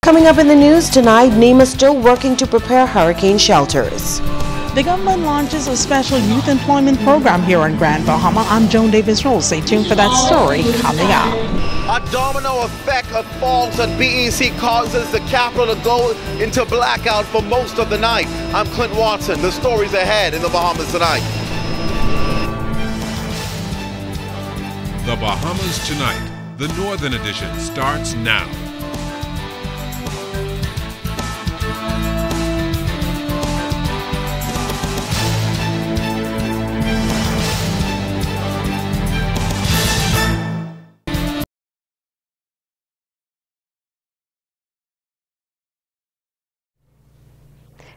Coming up in the news tonight, NEMA still working to prepare hurricane shelters. The government launches a special youth employment program here in Grand Bahama. I'm Joan Davis-Rose. Stay tuned for that story coming up. A domino effect of falls on BEC causes the capital to go into blackout for most of the night. I'm Clint Watson. The story's ahead in the Bahamas tonight. The Bahamas Tonight, the Northern Edition, starts now.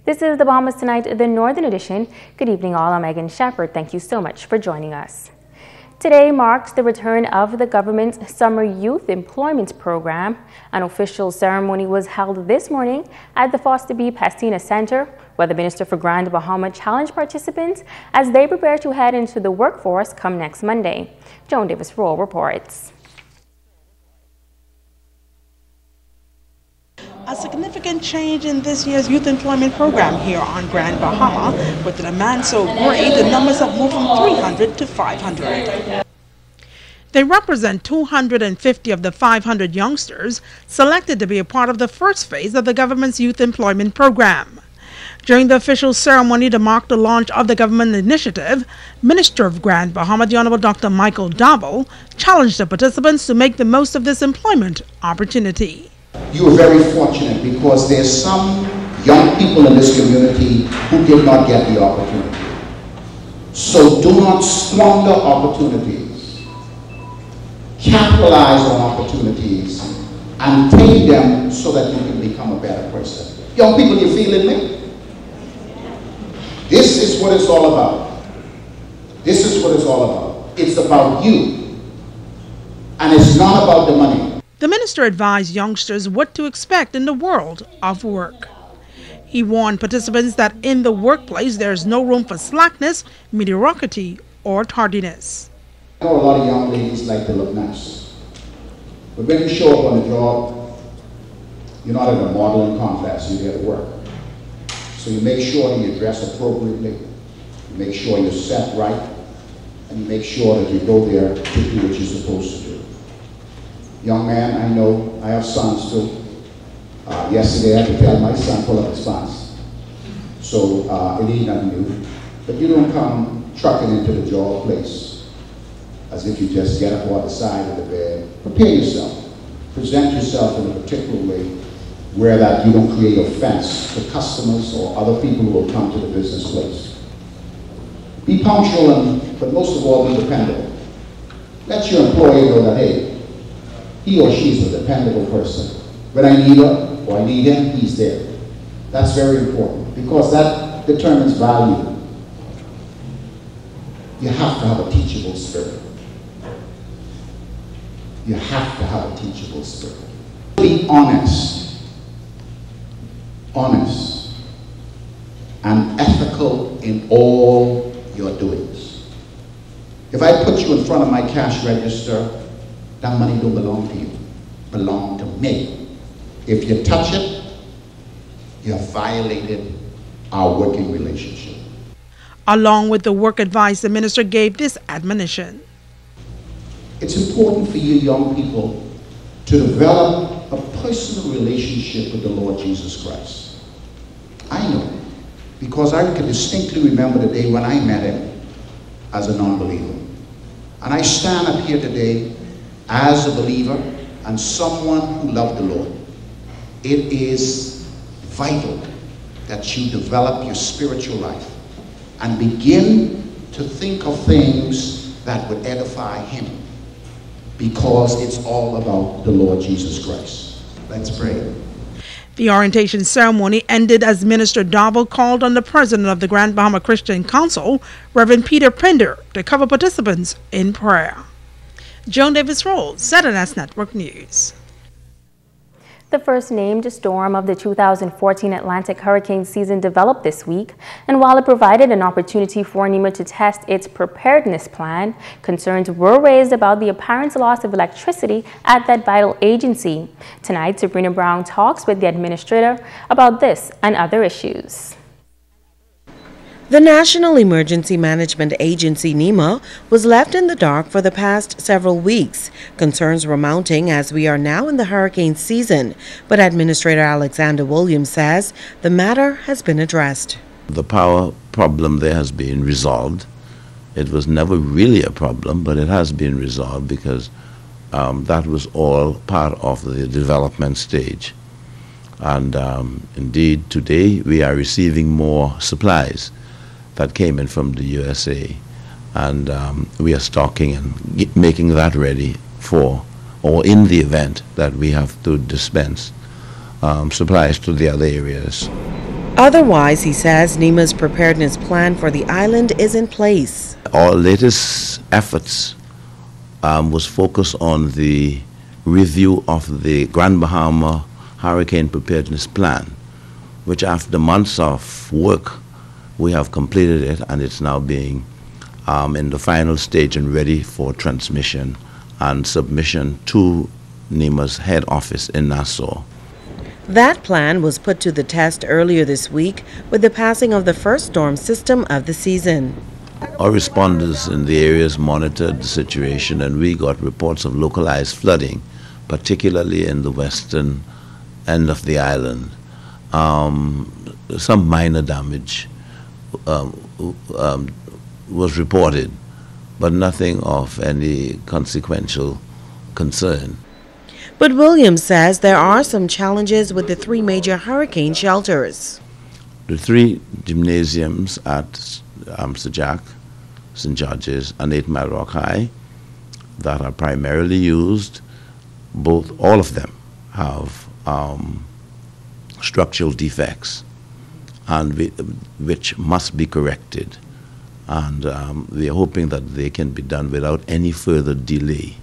This is the Bahamas Tonight, the Northern Edition. Good evening all, I'm Megan Shepard. Thank you so much for joining us. Today marks the return of the government's Summer Youth Employment Program. An official ceremony was held this morning at the Foster B. Pastina Center, where the Minister for Grand Bahama challenged participants as they prepare to head into the workforce come next Monday. Joan Davis-Roll reports. A significant change in this year's youth employment program here on Grand Bahama. With the demand so great, the numbers have moved from 300 to 500. They represent 250 of the 500 youngsters selected to be a part of the first phase of the government's youth employment program. During the official ceremony to mark the launch of the government initiative, Minister of Grand Bahama, the Honorable Dr. Michael Dabo, challenged the participants to make the most of this employment opportunity. You are very fortunate because there's some young people in this community who did not get the opportunity. So do not squander opportunities. Capitalize on opportunities and take them so that you can become a better person. Young people, you feeling me? This is what it's all about. This is what it's all about. It's about you. And it's not about the money. The minister advised youngsters what to expect in the world of work. He warned participants that in the workplace there is no room for slackness, mediocrity, or tardiness. I know a lot of young ladies like to look nice. But when you show up on the job, you're not at a modeling contest, you're there to work. So you make sure you dress appropriately, you make sure you're set right, and you make sure that you go there to do what you're supposed to do. Young man, I know, I have sons too. Yesterday I had to tell my son pull up his pants. So it ain't nothing new. But you don't come trucking into the job place as if you just get up on the side of the bed. Prepare yourself. Present yourself in a particular way where that you don't create offense to customers or other people who will come to the business place. Be punctual, but most of all, be dependable. Let your employer know that, hey, he or she is a dependable person. When I need her or I need him, he's there. That's very important because that determines value. You have to have a teachable spirit. You have to have a teachable spirit. Be honest. Honest. And ethical in all your doings. If I put you in front of my cash register, that money don't belong to you, belong to me. If you touch it, you have violated our working relationship. Along with the work advice, the minister gave this admonition. It's important for you young people to develop a personal relationship with the Lord Jesus Christ. I know, because I can distinctly remember the day when I met him as a non-believer. And I stand up here today as a believer and someone who loved the Lord. It is vital that you develop your spiritual life and begin to think of things that would edify him, because it's all about the Lord Jesus Christ. Let's pray. The orientation ceremony ended as Minister Dabo called on the president of the Grand Bahama Christian Council, Reverend Peter Pender, to cover participants in prayer. Joan Davis-Roll, ZNS Network News. The first named storm of the 2014 Atlantic hurricane season developed this week, and while it provided an opportunity for NEMA to test its preparedness plan, concerns were raised about the apparent loss of electricity at that vital agency. Tonight, Sabrina Brown talks with the administrator about this and other issues. The National Emergency Management Agency, NEMA, was left in the dark for the past several weeks. Concerns were mounting as we are now in the hurricane season, but Administrator Alexander Williams says the matter has been addressed. The power problem there has been resolved. It was never really a problem, but it has been resolved because that was all part of the development stage. And indeed, today we are receiving more supplies that came in from the USA, and we are stocking and making that ready for, or in the event that we have to dispense supplies to the other areas. Otherwise, he says, NEMA's preparedness plan for the island is in place. Our latest efforts was focused on the review of the Grand Bahama Hurricane Preparedness Plan, which after months of work, we have completed it, and it's now being in the final stage and ready for transmission and submission to NEMA's head office in Nassau. That plan was put to the test earlier this week with the passing of the first storm system of the season. Our responders in the areas monitored the situation, and we got reports of localized flooding, particularly in the western end of the island. Some minor damage was reported, but nothing of any consequential concern. But Williams says there are some challenges with the three major hurricane shelters. The three gymnasiums at Sir Jack, St. George's, and 8 Mile Rock High that are primarily used, all of them have structural defects, and which must be corrected, and we are hoping that they can be done without any further delay.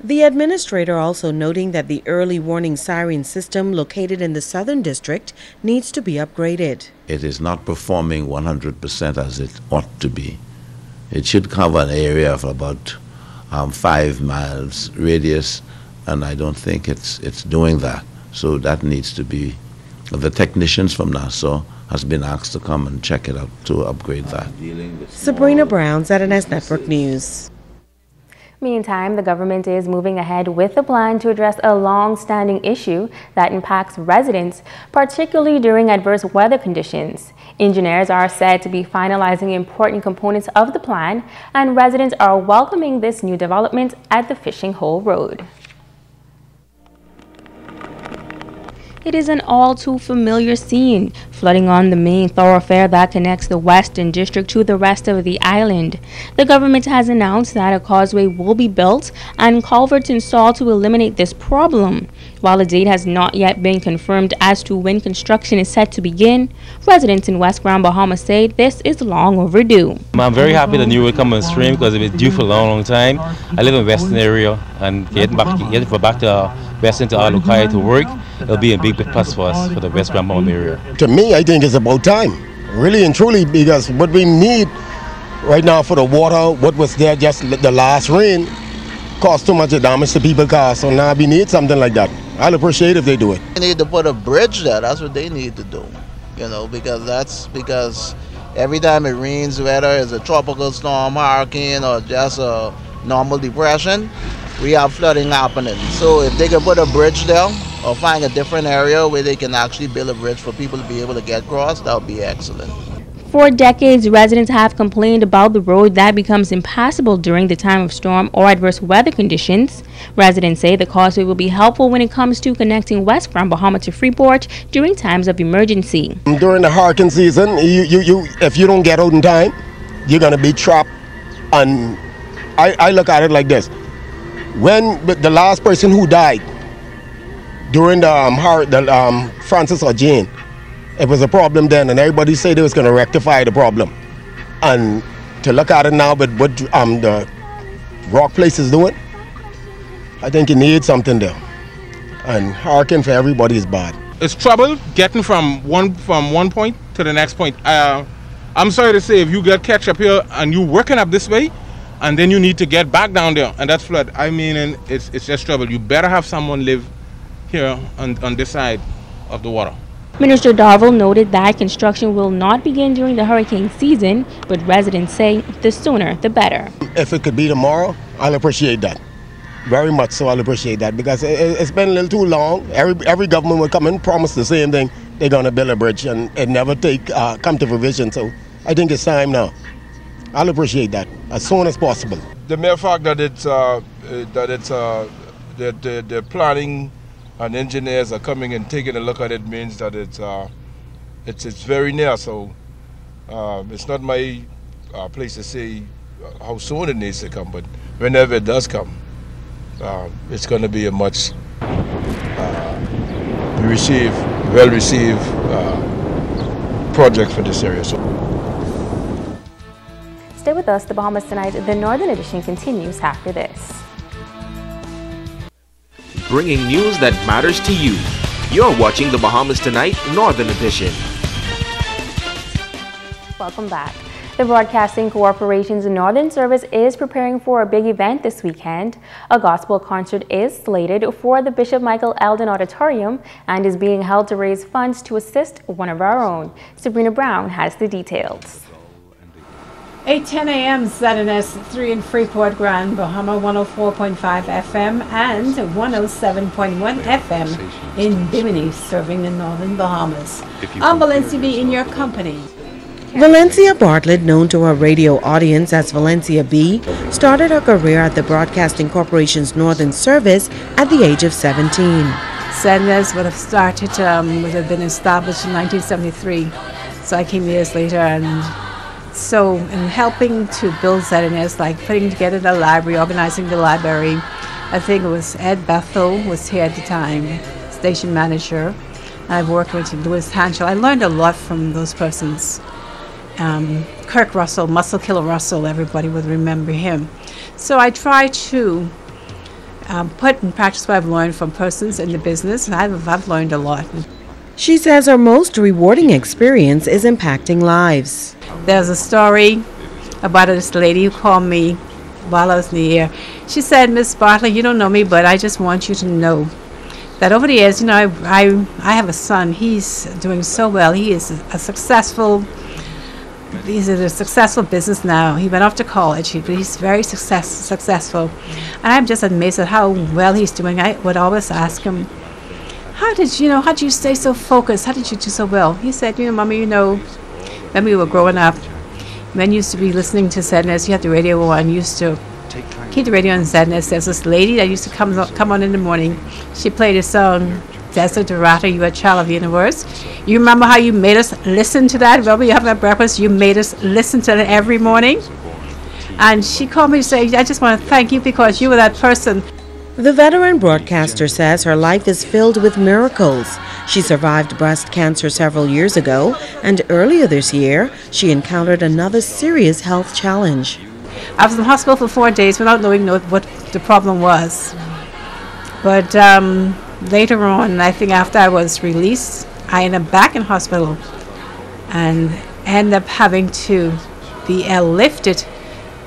The administrator also noting that the early warning siren system located in the Southern District needs to be upgraded. It is not performing 100% as it ought to be. It should cover an area of about 5 miles radius, and I don't think it's doing that. So that needs to be, the technicians from Nassau has been asked to come and check it out to upgrade that. Sabrina Brown, ZNS Network News. Meantime, the government is moving ahead with a plan to address a long-standing issue that impacts residents, particularly during adverse weather conditions. Engineers are said to be finalizing important components of the plan, and residents are welcoming this new development at the Fishing Hole Road. It is an all too familiar scene, flooding on the main thoroughfare that connects the Western District to the rest of the island. The government has announced that a causeway will be built and culverts installed to eliminate this problem. While a date has not yet been confirmed as to when construction is set to begin, residents in West Grand Bahama say this is long overdue. I'm very happy the new will come on stream because it was due for a long time. I live in the Western area, and getting back to Western to Alukai to work, it'll be a big plus for us for the West Grand Bahama area. To me, I think it's about time, really and truly, because what we need right now for the water, what was there just the last rain, caused too much damage to people's cars. So now we need something like that. I'll appreciate if they do it. They need to put a bridge there. That's what they need to do, you know, because every time it rains, whether it's a tropical storm, hurricane, or just a normal depression, we have flooding happening. So if they can put a bridge there or find a different area where they can actually build a bridge for people to be able to get across, that would be excellent. For decades, residents have complained about the road that becomes impassable during the time of storm or adverse weather conditions. Residents say the causeway will be helpful when it comes to connecting West Grand Bahama to Freeport during times of emergency. During the hurricane season, if you don't get out in time, you're going to be trapped. And I look at it like this. When the last person who died during the Francis or Jane, it was a problem then, and everybody said they was going to rectify the problem. And to look at it now with what the rock place is doing, I think you need something there. And hurricane for everybody is bad. It's trouble getting from one point to the next point. I'm sorry to say, if you get catch up here and you working up this way, and then you need to get back down there, and that's flood. I mean, and it's just trouble. You better have someone live here on this side of the water. Minister Darville noted that construction will not begin during the hurricane season, but residents say the sooner the better. If it could be tomorrow, I'll appreciate that. Very much so, I'll appreciate that, because it's been a little too long. Every government will come and promise the same thing. They're going to build a bridge, and it never come to fruition. So I think it's time now. I'll appreciate that as soon as possible. The mere fact that the planning and engineers are coming and taking a look at it means that it's very near. So it's not my place to say how soon it needs to come, but whenever it does come, it's going to be a much well-received project for this area. So. Stay with us. The Bahamas Tonight, the Northern Edition continues after this. Bringing news that matters to you. You're watching the Bahamas Tonight, Northern Edition. Welcome back. The Broadcasting Corporation's Northern Service is preparing for a big event this weekend. A gospel concert is slated for the Bishop Michael Eldon Auditorium and is being held to raise funds to assist one of our own. Sabrina Brown has the details. 8:10 a.m. ZNS 3 in Freeport, Grand Bahama, 104.5 FM and 107.1 FM in Bimini, serving the Northern Bahamas. I'm Valencia B in your company. Valencia Bartlett, known to her radio audience as Valencia B, started her career at the Broadcasting Corporation's Northern Service at the age of 17. ZNS would have been established in 1973, so I came years later, and so in helping to build ZNS, like putting together the library, organizing the library, I think it was Ed Bethel was here at the time, station manager. I've worked with Louis Hanschel. I learned a lot from those persons. Kirk Russell, Muscle Killer Russell, everybody would remember him. So I try to put in practice what I've learned from persons in the business, and I've learned a lot. She says her most rewarding experience is impacting lives. There's a story about this lady who called me while I was in the air. She said, "Miss Bartlett, you don't know me, but I just want you to know that over the years, you know, I have a son. He's doing so well. He's in a successful business now. He went off to college, but he's very successful. And I'm just amazed at how well he's doing. I would always ask him, how did you stay so focused? How did you do so well? He said, Mommy, when we were growing up, men used to be listening to ZNS. You had the radio on. Used to keep the radio on ZNS. There's this lady that used to come on in the morning. She played a song, Desiderata, You a Child of the Universe. You remember how you made us listen to that? While we were having our breakfast, you made us listen to it every morning. And she called me to say, I just want to thank you because you were that person. The veteran broadcaster says her life is filled with miracles. She survived breast cancer several years ago, and earlier this year, she encountered another serious health challenge. I was in the hospital for 4 days without knowing what the problem was. But later on, I think after I was released, I ended up back in hospital and ended up having to be airlifted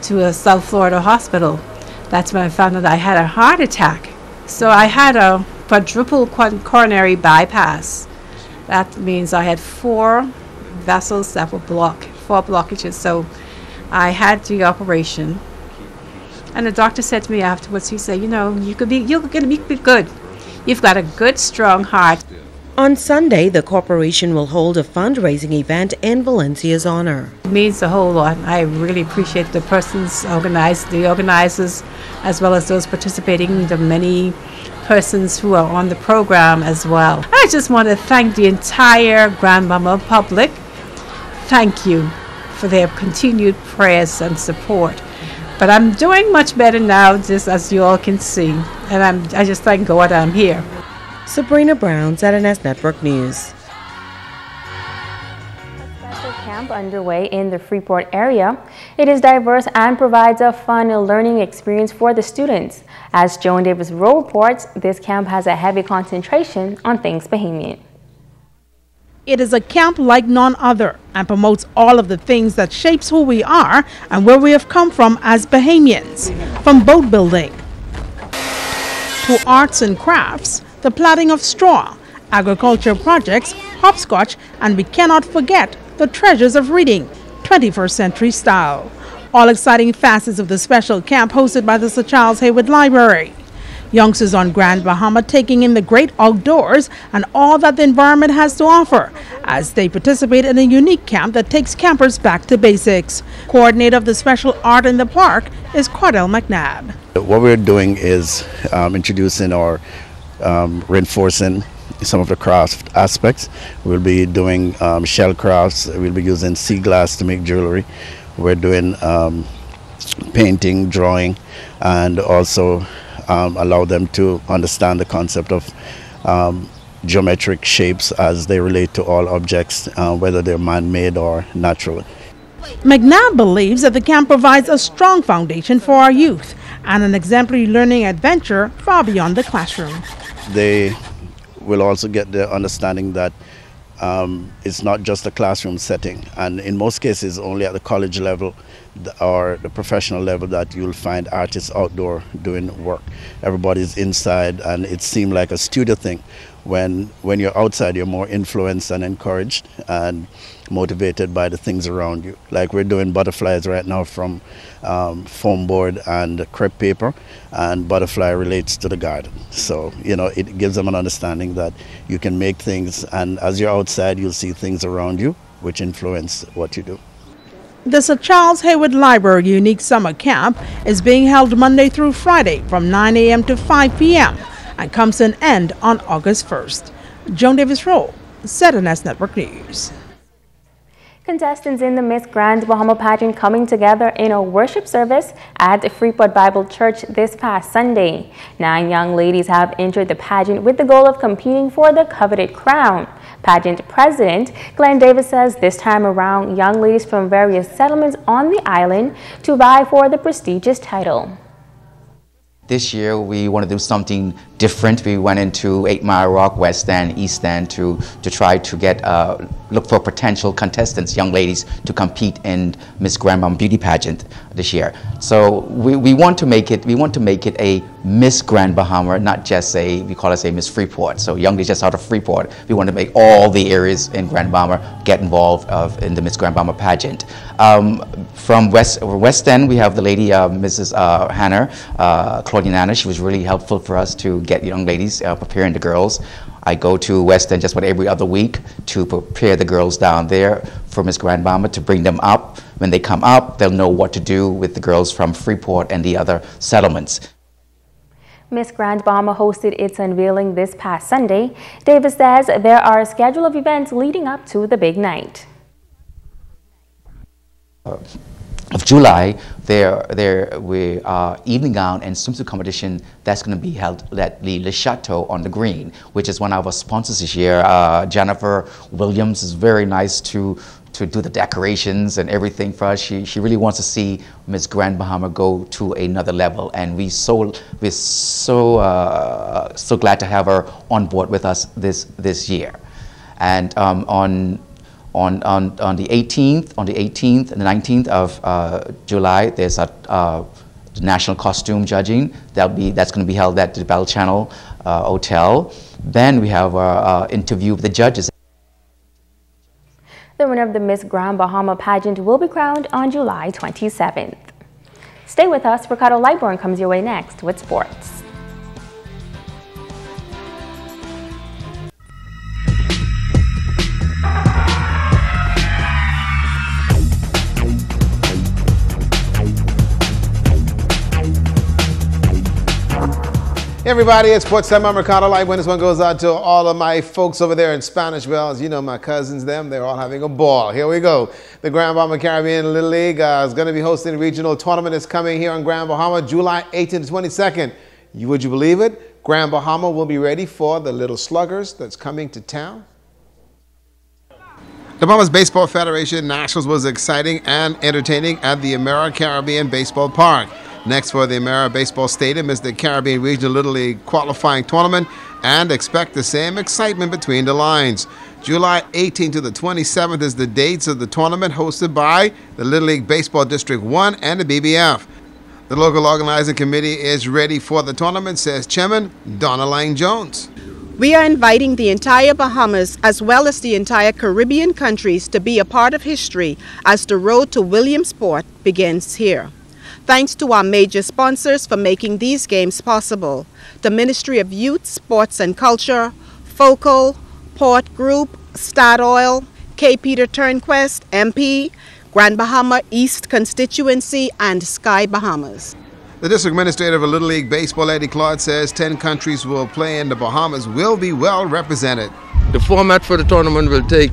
to a South Florida hospital. That's when I found out I had a heart attack. So I had a quadruple coronary bypass. That means I had 4 vessels that were blocked, 4 blockages. So I had the operation. And the doctor said to me afterwards, he said, you're going to be good. You've got a good, strong heart. On Sunday, the corporation will hold a fundraising event in Valencia's honor. It means a whole lot. I really appreciate the persons the organizers, as well as those participating, the many persons who are on the program as well. I just want to thank the entire Grand Bahama public. Thank you for their continued prayers and support. But I'm doing much better now, just as you all can see. And I just thank God I'm here. Sabrina Brown, ZNS Network News. A special camp underway in the Freeport area It is diverse and provides a fun learning experience for the students. As Joan Davis reports, this camp has a heavy concentration on things Bahamian. It is a camp like none other and promotes all of the things that shapes who we are and where we have come from as Bahamians. From boat building to arts and crafts, the plaiting of straw, agriculture projects, hopscotch, and we cannot forget the treasures of reading, 21st century style. All exciting facets of the special camp hosted by the Sir Charles Haywood Library. Youngsters on Grand Bahama taking in the great outdoors and all that the environment has to offer as they participate in a unique camp that takes campers back to basics. Coordinator of the special art in the park is Cordell McNabb. What we're doing is introducing or reinforcing some of the craft aspects. We'll be doing shell crafts. We'll be using sea glass to make jewelry. We're doing painting, drawing, and also allow them to understand the concept of geometric shapes as they relate to all objects, whether they're man-made or natural. McNabb believes that the camp provides a strong foundation for our youth and an exemplary learning adventure far beyond the classroom. They will also get the understanding that it's not just a classroom setting, and in most cases only at the college level or the professional level that you'll find artists outdoor doing work. Everybody's inside, and it seemed like a studio thing. When you're outside, you're more influenced and encouraged and motivated by the things around you. Like we're doing butterflies right now from foam board and crepe paper, and butterfly relates to the garden. So, you know, it gives them an understanding that you can make things, and as you're outside, you'll see things around you which influence what you do. The Sir Charles Haywood Library Unique Summer Camp is being held Monday through Friday from 9 a.m. to 5 p.m. and comes to an end on August 1st. Joan Davis Rowe, ZNS Network News. Contestants in the Miss Grand Bahama pageant coming together in a worship service at the Freeport Bible Church this past Sunday. 9 young ladies have entered the pageant with the goal of competing for the coveted crown. Pageant President Glenn Davis says this time around, young ladies from various settlements on the island to vie for the prestigious title. This year we want to do something different. We went into 8 Mile Rock, West End, East End to try to get look for potential contestants, young ladies, to compete in Miss Grand Bahama Beauty Pageant this year. So we want to make it a Miss Grand Bahama, not just we call it a Miss Freeport. So young ladies just out of Freeport, we want to make all the areas in Grand Bahama get involved in the Miss Grand Bahama pageant. From West End, we have the lady Mrs. Hanner, Claudine Anna. She was really helpful for us to get young ladies preparing the girls. I go to West End just about every other week to prepare the girls down there for Miss Grand Bahama, to bring them up. When they come up, they'll know what to do with the girls from Freeport and the other settlements. Miss Grand Bahama hosted its unveiling this past Sunday. Davis says there are a schedule of events leading up to the big night. Of July, we evening gown and swimsuit competition that's going to be held at the Le Chateau on the Green, which is one of our sponsors this year. Jennifer Williams is very nice to do the decorations and everything for us. She really wants to see Miss Grand Bahama go to another level, and we're so glad to have her on board with us this year. And on the 18th and the 19th of July, there's a national costume judging that's going to be held at the Bell Channel Hotel. Then we have our interview with the judges. The winner of the Miss Grand Bahama pageant will be crowned on July 27th. Stay with us. Ricardo Lightborn comes your way next with sports. Hey everybody, it's Sports Time. I'm Ricardo Lightborn. This one goes out to all of my folks over there in Spanish Wells. You know, my cousins, they're all having a ball. Here we go. The Grand Bahama Caribbean Little League is going to be hosting a regional tournament that's coming here on Grand Bahama, July 18th to 22nd. Would you believe it? Grand Bahama will be ready for the Little Sluggers that's coming to town. The Bahamas Baseball Federation Nationals was exciting and entertaining at the Caribbean Baseball Park. Next for the Baseball Stadium is the Caribbean Regional Little League qualifying tournament, and expect the same excitement between the lines. July 18th to the 27th is the dates of the tournament, hosted by the Little League Baseball District 1 and the BBF. The local organizing committee is ready for the tournament, says Chairman Donaline Jones. We are inviting the entire Bahamas as well as the entire Caribbean countries to be a part of history as the road to Williamsport begins here. Thanks to our major sponsors for making these games possible: the Ministry of Youth, Sports and Culture, Focal, Port Group, Statoil, K. Peter Turnquest, MP, Grand Bahama East Constituency, and Sky Bahamas. The District Administrator of Little League Baseball, Eddie Claude, says 10 countries will play and the Bahamas will be well represented. The format for the tournament will take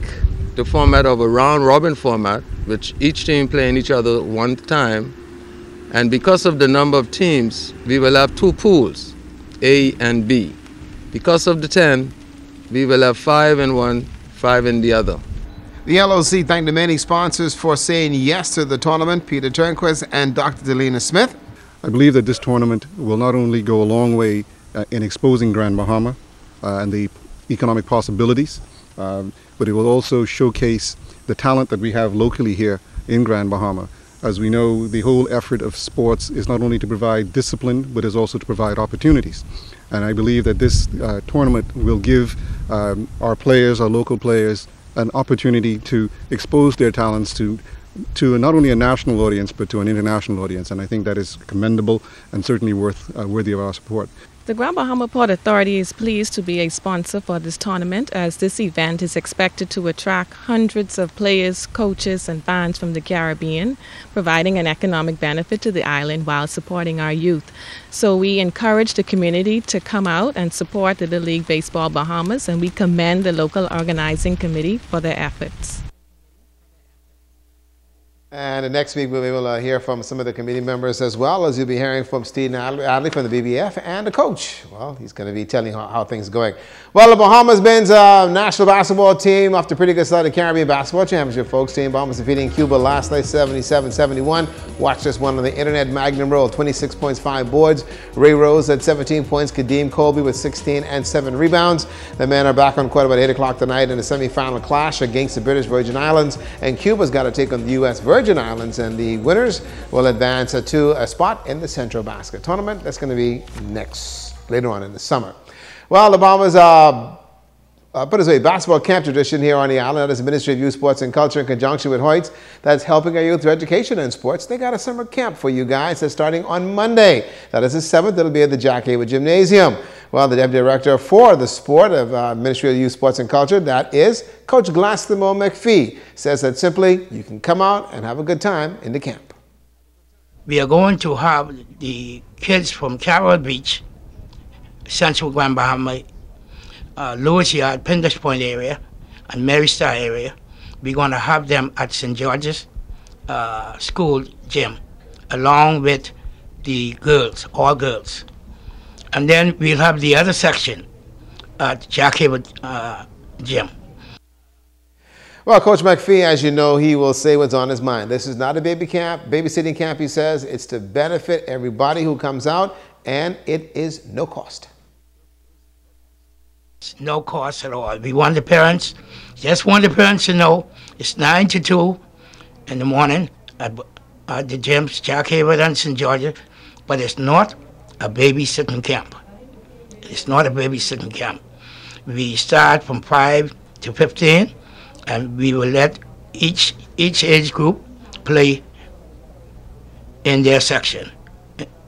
the format of a round-robin format, which each team playing each other one time. And because of the number of teams, we will have two pools, A and B. Because of the 10, we will have 5 in one, 5 in the other. The LOC thanked the many sponsors for saying yes to the tournament, Peter Turnquist and Dr. Delina Smith. I believe that this tournament will not only go a long way in exposing Grand Bahama and the economic possibilities, but it will also showcase the talent that we have locally here in Grand Bahama. As we know, the whole effort of sports is not only to provide discipline, but is also to provide opportunities. And I believe that this tournament will give our players, our local players, an opportunity to expose their talents to not only a national audience, but to an international audience. And I think that is commendable and certainly worthy of our support. The Grand Bahama Port Authority is pleased to be a sponsor for this tournament, as this event is expected to attract hundreds of players, coaches, and fans from the Caribbean, providing an economic benefit to the island while supporting our youth. So we encourage the community to come out and support the Little League Baseball Bahamas, and we commend the local organizing committee for their efforts. And next week we'll be able to hear from some of the committee members, as well as you'll be hearing from Steve Adley from the BBF and the coach. Well, he's going to be telling you how things are going. Well, the Bahamas men's national basketball team off to pretty good start at the Caribbean Basketball Championship, folks. Team Bahamas defeating Cuba last night 77-71. Watch this one on the internet. Magnum Roll, 26 points, 5 boards. Ray Rose at 17 points. Kadeem Colby with 16 and 7 rebounds. The men are back on court about 8 o'clock tonight in the semifinal clash against the British Virgin Islands. And Cuba's got to take on the U.S. Virgin Islands, and the winners will advance to a spot in the Central Basket Tournament. That's going to be later on in the summer. Well, the Bahamas put as a basketball camp tradition here on the island. That is the Ministry of Youth, Sports and Culture in conjunction with Hoyts. That's helping our youth through education and sports. They got a summer camp for you guys that's starting on Monday. That is the 7th. It'll be at the Jack Hayward Gymnasium. Well, the Deputy Director for the sport of Ministry of Youth, Sports and Culture, that is Coach Glassimo McPhee, says that simply you can come out and have a good time in the camp. We are going to have the kids from Carroll Beach, Central Grand Bahama, Lewis Yard, Pinders Point area, and Mary Star area. We're going to have them at St. George's school gym, along with the girls, all girls. And then we'll have the other section at Jack Hayward gym. Well, Coach McPhee, as you know, he will say what's on his mind. This is not a baby camp, babysitting camp, he says. It's to benefit everybody who comes out, and it is no cost. It's no cost at all. We want the parents, to know it's 9 to 2 in the morning at the gyms, Jack Hayward and St. George's, but it's not a babysitting camp. It's not a babysitting camp. We start from 5 to 15, and we will let each age group play in their section,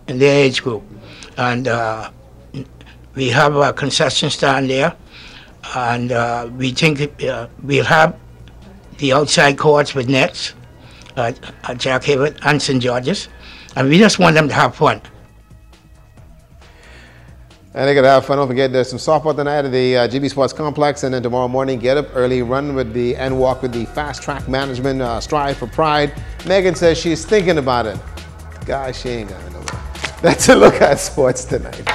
in their age group. And we have a concession stand there, and we think we'll have the outside courts with nets at Jack Hayward and St. George's, and we just want them to have fun. And they're going to have fun. Don't forget, there's some softball tonight at the GB Sports Complex, and then tomorrow morning, get up early, run with and walk with the Fast Track Management Strive for Pride. Megan says she's thinking about it. Gosh, she ain't going nowhere. That's a look at sports tonight.